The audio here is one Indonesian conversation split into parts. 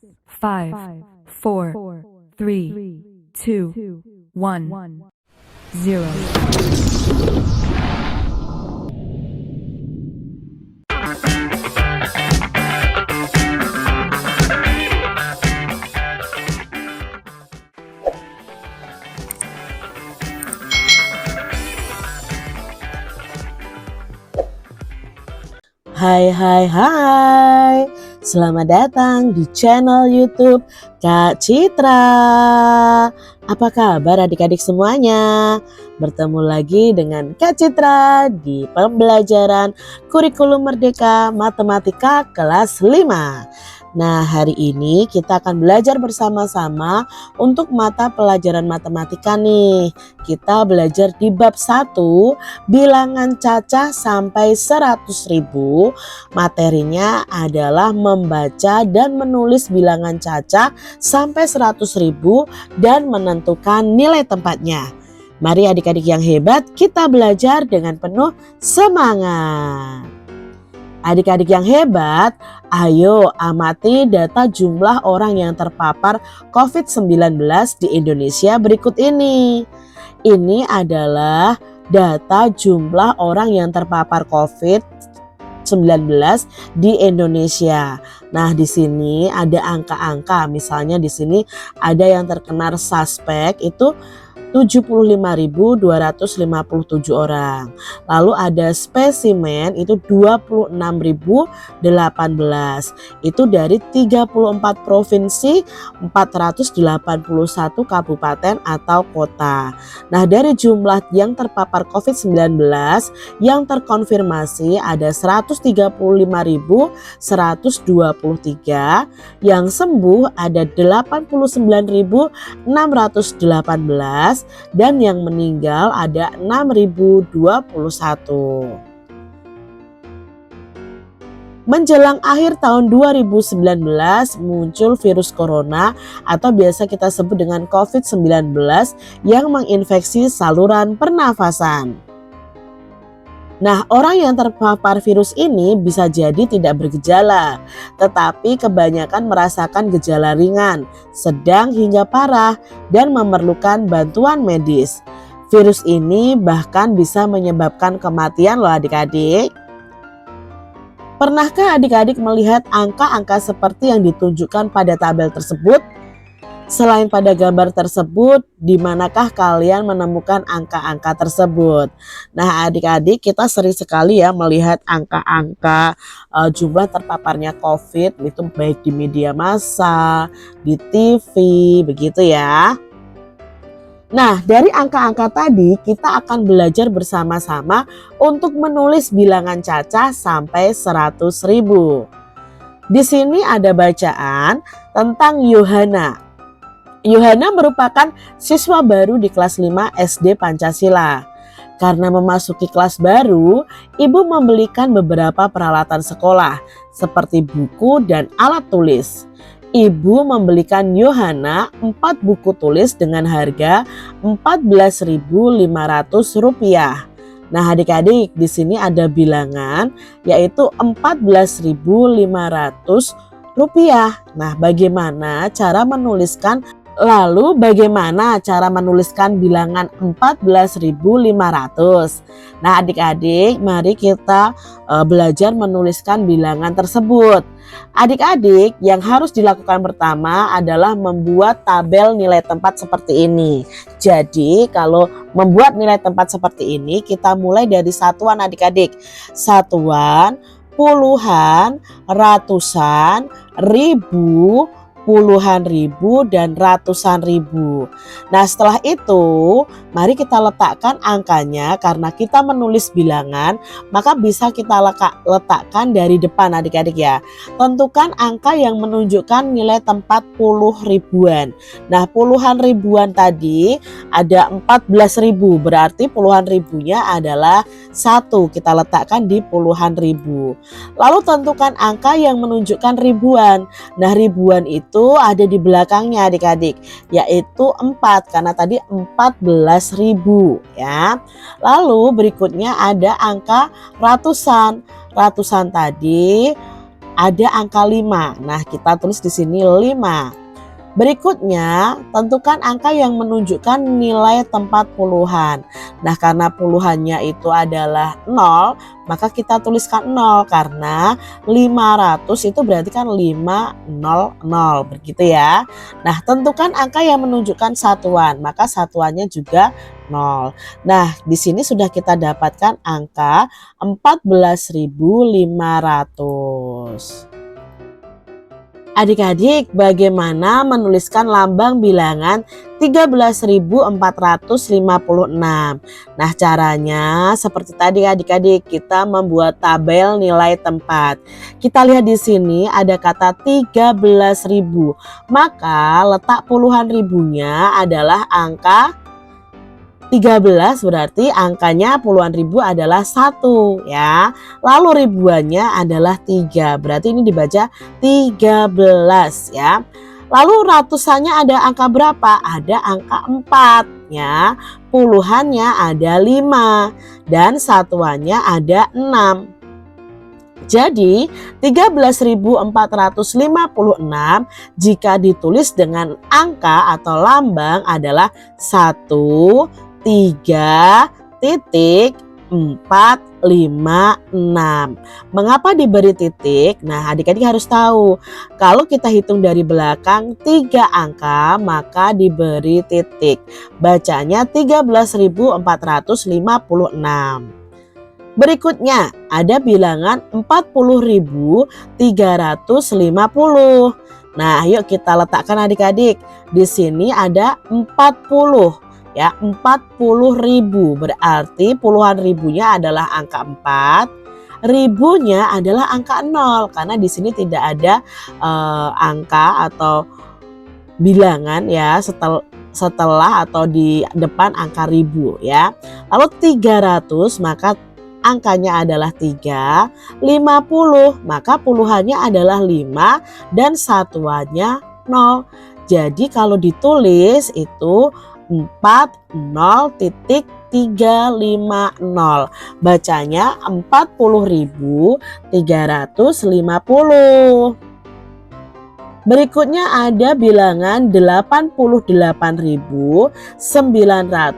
5, 4, 3, 2, 1, 0. Hai, selamat datang di channel YouTube Kak Citra. Apa kabar adik-adik semuanya? Bertemu lagi dengan Kak Citra di pembelajaran Kurikulum Merdeka Matematika kelas 5. Nah, hari ini kita akan belajar bersama-sama untuk mata pelajaran matematika nih. Kita belajar di bab 1, bilangan cacah sampai 100.000. Materinya adalah membaca dan menulis bilangan cacah sampai 100.000 dan menentukan nilai tempatnya. Mari adik-adik yang hebat, kita belajar dengan penuh semangat. Adik-adik yang hebat, ayo amati data jumlah orang yang terpapar COVID-19 di Indonesia berikut ini. Ini adalah data jumlah orang yang terpapar COVID-19 di Indonesia. Nah, di sini ada angka-angka. Misalnya di sini ada yang terkena suspek itu 75.257 orang. Lalu ada spesimen itu 26.018. Itu dari 34 provinsi, 481 kabupaten atau kota. Nah, dari jumlah yang terpapar COVID-19 yang terkonfirmasi ada 135.123, yang sembuh ada 89.618, dan yang meninggal ada 6.021. Menjelang akhir tahun 2019 muncul virus corona atau biasa kita sebut dengan COVID-19 yang menginfeksi saluran pernafasan. Nah, orang yang terpapar virus ini bisa jadi tidak bergejala, tetapi kebanyakan merasakan gejala ringan, sedang hingga parah dan memerlukan bantuan medis. Virus ini bahkan bisa menyebabkan kematian loh adik-adik. Pernahkah adik-adik melihat angka-angka seperti yang ditunjukkan pada tabel tersebut? Selain pada gambar tersebut, di manakah kalian menemukan angka-angka tersebut? Nah, adik-adik, kita sering sekali ya melihat angka-angka jumlah terpaparnya COVID itu baik di media massa, di TV, begitu ya. Nah, dari angka-angka tadi kita akan belajar bersama-sama untuk menulis bilangan cacah sampai 100.000. Di sini ada bacaan tentang Yohana. Yohana merupakan siswa baru di kelas 5 SD Pancasila. Karena memasuki kelas baru, ibu membelikan beberapa peralatan sekolah seperti buku dan alat tulis. Ibu membelikan Yohana 4 buku tulis dengan harga Rp14.500. Nah, adik-adik, di sini ada bilangan yaitu Rp14.500. Nah, bagaimana cara menuliskan bilangan 14.500? Nah, adik-adik, mari kita belajar menuliskan bilangan tersebut. Adik-adik, yang harus dilakukan pertama adalah membuat tabel nilai tempat seperti ini. Jadi, kalau membuat nilai tempat seperti ini, kita mulai dari satuan adik-adik. Satuan, puluhan, ratusan, ribu, puluhan ribu, dan ratusan ribu. Nah, setelah itu mari kita letakkan angkanya. Karena kita menulis bilangan, maka bisa kita letakkan dari depan adik-adik ya. Tentukan angka yang menunjukkan nilai tempat puluh ribuan. Nah, puluhan ribuan tadi ada 14.000, berarti puluhan ribunya adalah 1. Kita letakkan di puluhan ribu. Lalu tentukan angka yang menunjukkan ribuan. Nah, ribuan itu ada di belakangnya adik-adik, yaitu 4 karena tadi 14.000 ya. Lalu berikutnya ada angka ratusan. Ratusan tadi ada angka 5. Nah, kita tulis di sini 5. Berikutnya, tentukan angka yang menunjukkan nilai tempat puluhan. Nah, karena puluhannya itu adalah 0, maka kita tuliskan 0 karena 500 itu berarti kan 500, begitu ya. Nah, tentukan angka yang menunjukkan satuan, maka satuannya juga 0. Nah, di sini sudah kita dapatkan angka 14.500. Adik-adik, bagaimana menuliskan lambang bilangan 13.456? Nah, caranya seperti tadi adik-adik, kita membuat tabel nilai tempat. Kita lihat di sini ada kata 13.000. Maka letak puluhan ribunya adalah angka 13, berarti angkanya puluhan ribu adalah 1 ya. Lalu ribuannya adalah 3, berarti ini dibaca 13 ya. Lalu ratusannya ada angka berapa? Ada angka 4 ya. Puluhannya ada 5 dan satuannya ada 6. Jadi 13.456 jika ditulis dengan angka atau lambang adalah 1,3.456. Mengapa diberi titik? Nah, adik-adik harus tahu, kalau kita hitung dari belakang 3 angka maka diberi titik. Bacanya 13.456. Berikutnya ada bilangan 40.350. Nah, yuk kita letakkan adik-adik. Di sini ada 40 ya, 40.000 berarti puluhan ribunya adalah angka 4, ribunya adalah angka 0 karena di sini tidak ada angka atau bilangan ya setelah atau di depan angka ribu ya. Lalu 300 maka angkanya adalah 3, 50 maka puluhannya adalah 5 dan satuannya 0. Jadi kalau ditulis itu 40.350. Bacanya 40.350. Berikutnya ada bilangan 88.976.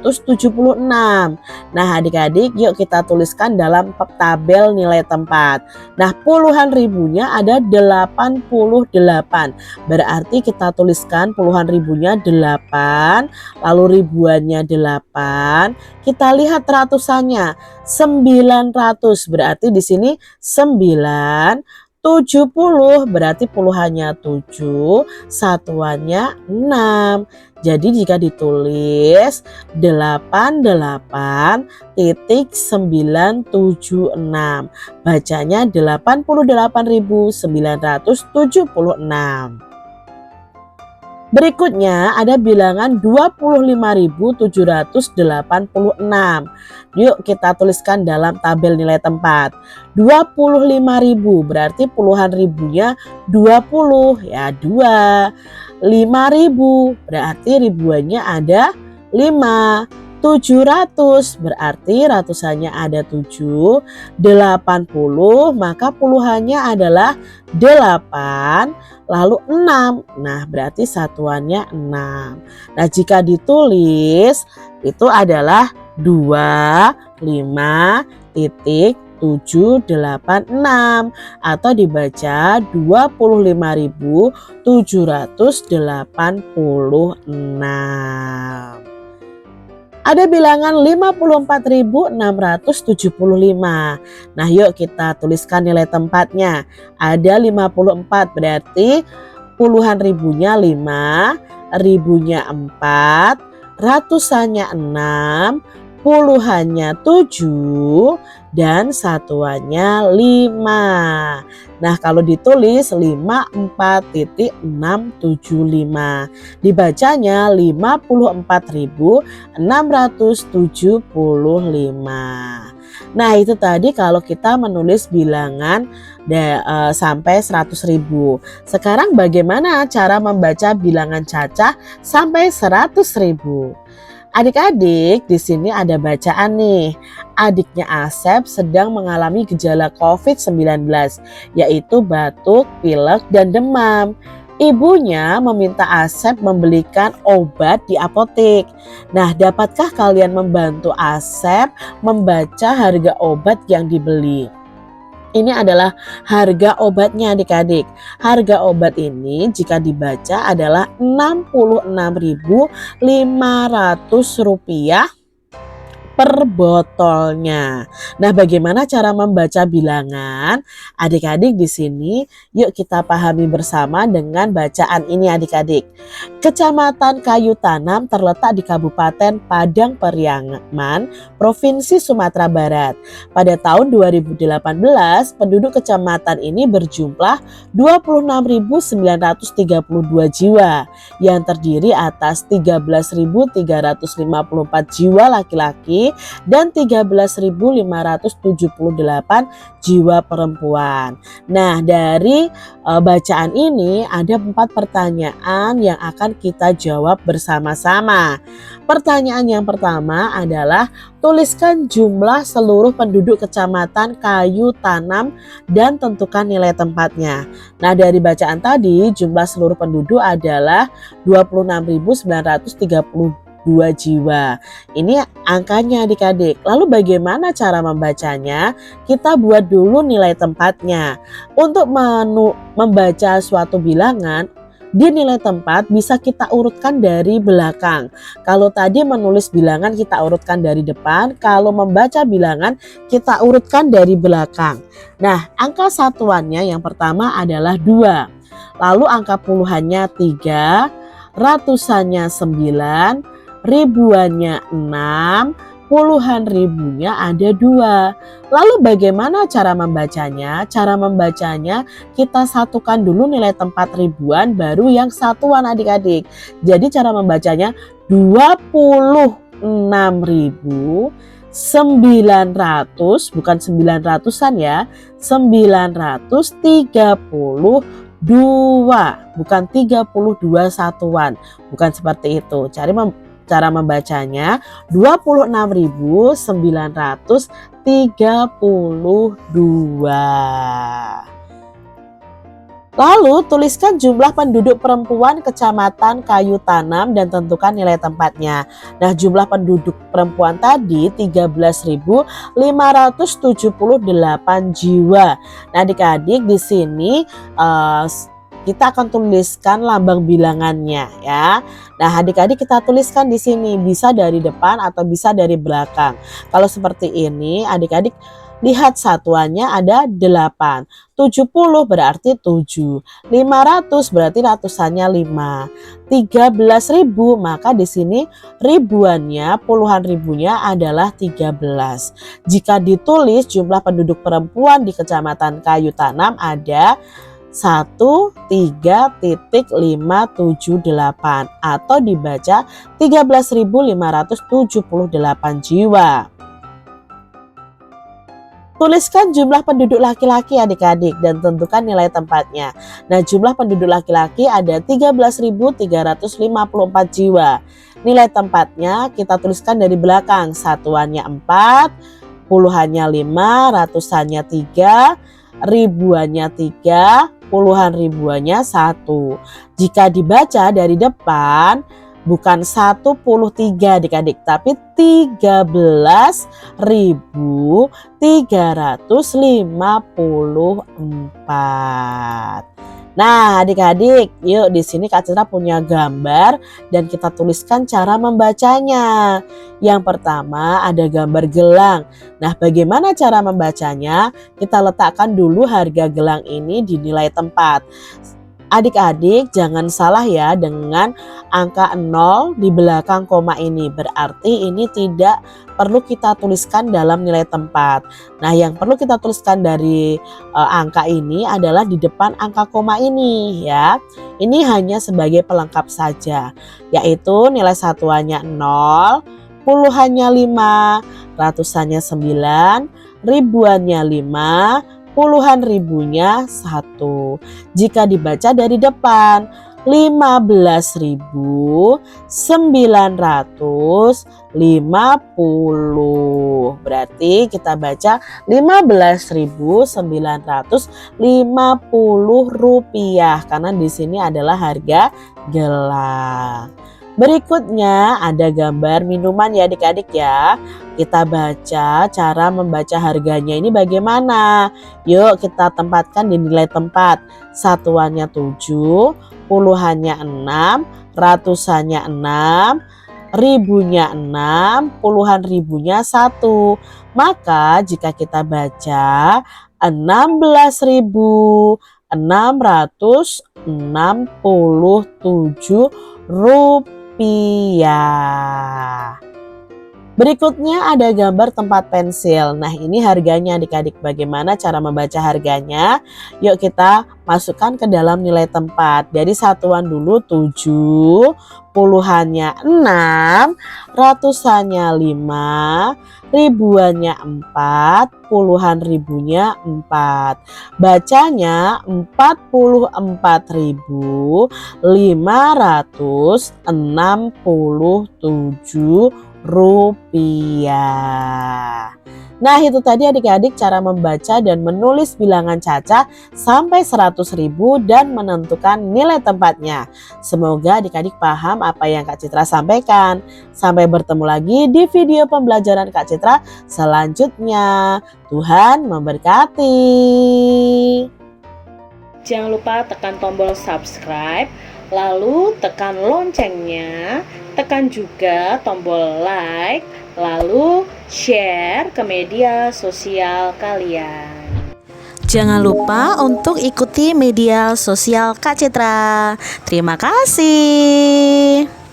Nah, adik-adik yuk kita tuliskan dalam tabel nilai tempat. Nah, puluhan ribunya ada 88. Berarti kita tuliskan puluhan ribunya 8, lalu ribuannya 8. Kita lihat ratusannya 900. Berarti di sini 9. 70 berarti puluhannya 7, satuannya 6. Jadi jika ditulis 88.976, bacanya 88.976. Berikutnya ada bilangan 25.786. Yuk kita tuliskan dalam tabel nilai tempat. 25.000 berarti puluhan ribunya 20 ya, 2. 5.000 berarti ribuannya ada 5. 700 berarti ratusannya ada 7. 80 maka puluhannya adalah 8, lalu 6. Nah, berarti satuannya 6. Nah, jika ditulis itu adalah 25.786 atau dibaca 25.786. Ada bilangan 54.675. Nah, yuk kita tuliskan nilai tempatnya. Ada 54 berarti puluhan ribunya 5, ribunya 4, ratusannya 6, puluhannya 7, dan satuannya 5. Nah, kalau ditulis 54.675. Dibacanya 54.675. Nah, itu tadi kalau kita menulis bilangan sampai 100.000. Sekarang bagaimana cara membaca bilangan cacah sampai 100.000? Adik-adik, di sini ada bacaan nih. Adiknya Asep sedang mengalami gejala COVID-19, yaitu batuk, pilek, dan demam. Ibunya meminta Asep membelikan obat di apotek. Nah, dapatkah kalian membantu Asep membaca harga obat yang dibeli? Ini adalah harga obatnya adik-adik. Harga obat ini jika dibaca adalah Rp66.500 per botolnya. Nah, bagaimana cara membaca bilangan? Adik-adik di sini, yuk kita pahami bersama dengan bacaan ini adik-adik. Kecamatan Kayu Tanam terletak di Kabupaten Padang Pariaman, Provinsi Sumatera Barat. Pada tahun 2018, penduduk kecamatan ini berjumlah 26.932 jiwa yang terdiri atas 13.354 jiwa laki-laki dan 13.578 jiwa perempuan. Nah, dari bacaan ini ada 4 pertanyaan yang akan kita jawab bersama-sama. Pertanyaan yang pertama adalah tuliskan jumlah seluruh penduduk kecamatan Kayu Tanam dan tentukan nilai tempatnya. Nah, dari bacaan tadi jumlah seluruh penduduk adalah 26.932 jiwa. Ini angkanya adik-adik. Lalu bagaimana cara membacanya? Kita buat dulu nilai tempatnya. Untuk membaca suatu bilangan, di nilai tempat bisa kita urutkan dari belakang. Kalau tadi menulis bilangan kita urutkan dari depan, kalau membaca bilangan kita urutkan dari belakang. Nah, angka satuannya yang pertama adalah 2. Lalu angka puluhannya 3, ratusannya 9, ribuannya 6, puluhan ribunya ada 2. Lalu bagaimana cara membacanya? Cara membacanya kita satukan dulu nilai tempat ribuan baru yang satuan adik-adik. Jadi cara membacanya 26.900, bukan 900-an ya, 932, bukan 32 satuan, bukan seperti itu. Cara membacanya 26.932. Lalu tuliskan jumlah penduduk perempuan Kecamatan Kayu Tanam dan tentukan nilai tempatnya. Nah, jumlah penduduk perempuan tadi 13.578 jiwa. Nah, adik-adik di sini kita akan tuliskan lambang bilangannya ya. Nah, adik-adik kita tuliskan di sini, bisa dari depan atau bisa dari belakang. Kalau seperti ini, adik-adik lihat satuannya ada 8. 70 berarti 7. 500 berarti ratusannya 5. 13.000 maka di sini ribuannya, puluhan ribunya adalah 13. Jika ditulis jumlah penduduk perempuan di Kecamatan Kayu Tanam ada 13.578 atau dibaca 13.578 jiwa. Tuliskan jumlah penduduk laki-laki adik-adik dan tentukan nilai tempatnya. Nah, jumlah penduduk laki-laki ada 13.354 jiwa. Nilai tempatnya kita tuliskan dari belakang. Satuannya 4, puluhannya 5, ratusannya 3, ribuannya 3, puluhan ribuannya 1. Jika dibaca dari depan bukan 1,3 adik-adik, tapi 13.354. Nah, adik-adik, yuk di sini Kak Citra punya gambar dan kita tuliskan cara membacanya. Yang pertama ada gambar gelang. Nah, bagaimana cara membacanya? Kita letakkan dulu harga gelang ini di nilai tempat. Adik-adik jangan salah ya dengan angka 0 di belakang koma ini. Berarti ini tidak perlu kita tuliskan dalam nilai tempat. Nah, yang perlu kita tuliskan dari angka ini adalah di depan angka koma ini ya. Ini hanya sebagai pelengkap saja, yaitu nilai satuannya 0, puluhannya 5, ratusannya 9, ribuannya 5, puluhan ribunya 1. Jika dibaca dari depan 15.950. Berarti kita baca 15.950 rupiah karena di sini adalah harga gelang. Berikutnya ada gambar minuman ya adik-adik ya. Kita baca cara membaca harganya ini bagaimana. Yuk kita tempatkan di nilai tempat. Satuannya 7, puluhannya 6, ratusannya 6, ribunya 6, puluhan ribunya 1. Maka jika kita baca 16.667 rupiah. Berikutnya ada gambar tempat pensil. Nah ini harganya adik-adik. Bagaimana cara membaca harganya? Yuk kita masukkan ke dalam nilai tempat. Dari satuan dulu 7, puluhannya 6, ratusannya 5, ribuannya 4, puluhan ribunya 4. Bacanya 44.567 rupiah. Nah itu tadi adik-adik cara membaca dan menulis bilangan cacah sampai 100.000 dan menentukan nilai tempatnya. Semoga adik-adik paham apa yang Kak Citra sampaikan. Sampai bertemu lagi di video pembelajaran Kak Citra selanjutnya. Tuhan memberkati. Jangan lupa tekan tombol subscribe, lalu tekan loncengnya, tekan juga tombol like, lalu share ke media sosial kalian. Jangan lupa untuk ikuti media sosial Kak Citra. Terima kasih.